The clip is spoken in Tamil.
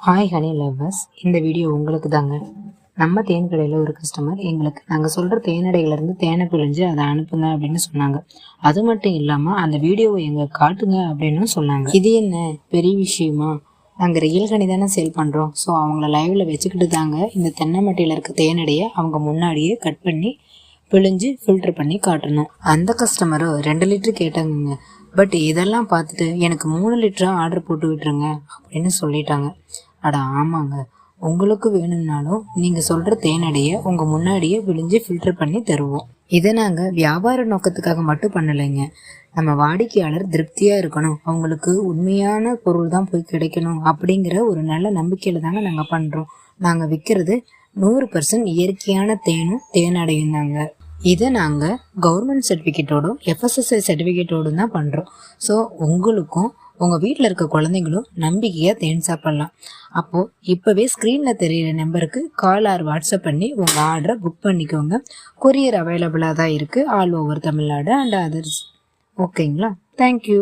ஹாய் ஹனி லவ்வர்ஸ், இந்த வீடியோ உங்களுக்கு தாங்க. நம்ம தேன் கடையில் ஒரு கஸ்டமர் எங்களுக்கு நாங்கள் சொல்கிற தேனடையிலேருந்து தேனை பிழிஞ்சு அதை அனுப்புங்க அப்படின்னு சொன்னாங்க. அது மட்டும் இல்லாமல் அந்த வீடியோவை எங்களுக்கு காட்டுங்க அப்படின்னு சொன்னாங்க. இது என்ன பெரிய விஷயமா? நாங்கள் ரியல் கனி தானே சேல் பண்ணுறோம். ஸோ அவங்கள லைவில் வச்சுக்கிட்டு தாங்க இந்த தென்னை மட்டையில் இருக்க தேனடையை அவங்க முன்னாடியே கட் பண்ணி பிழிஞ்சு ஃபில்டர் பண்ணி காட்டணும். அந்த கஸ்டமரும் 2 லிட்டர் கேட்டாங்க. பட் இதெல்லாம் பார்த்துட்டு எனக்கு 3 லிட்டராக ஆர்டர் போட்டு விட்டுருங்க அப்படின்னு சொல்லிட்டாங்க. அட ஆமாங்க, உங்களுக்கு வேணும்னாலும் நீங்கள் சொல்கிற தேனடையை உங்கள் முன்னாடியே விழிஞ்சு ஃபில்டர் பண்ணி தருவோம். இதை நாங்கள் வியாபார நோக்கத்துக்காக மட்டும் பண்ணலைங்க. நம்ம வாடிக்கையாளர் திருப்தியாக இருக்கணும், அவங்களுக்கு உண்மையான பொருள் தான் போய் கிடைக்கணும் அப்படிங்கிற ஒரு நல்ல நம்பிக்கையில் தாங்க நாங்கள் பண்ணுறோம். நாங்கள் விற்கிறது 100% இயற்கையான தேனும் தேனடையும் தாங்க. இதை நாங்கள் கவர்மெண்ட் சர்டிஃபிகேட்டோடும் FSSAI சர்டிஃபிகேட்டோடும் தான் பண்ணுறோம். ஸோ உங்களுக்கும் உங்கள் வீட்டில் இருக்க குழந்தைங்களும் நம்பிக்கையாக தேன் சாப்பிட்லாம். அப்போது இப்போவே ஸ்க்ரீனில் தெரிகிற நம்பருக்கு கால் ஆர் வாட்ஸ்அப் பண்ணி உங்கள் ஆர்டரை புக் பண்ணிக்கோங்க. கொரியர் அவைலபிளாக தான் இருக்குது all over Tamil Nadu and others. ஓகேங்களா? தேங்க்யூ.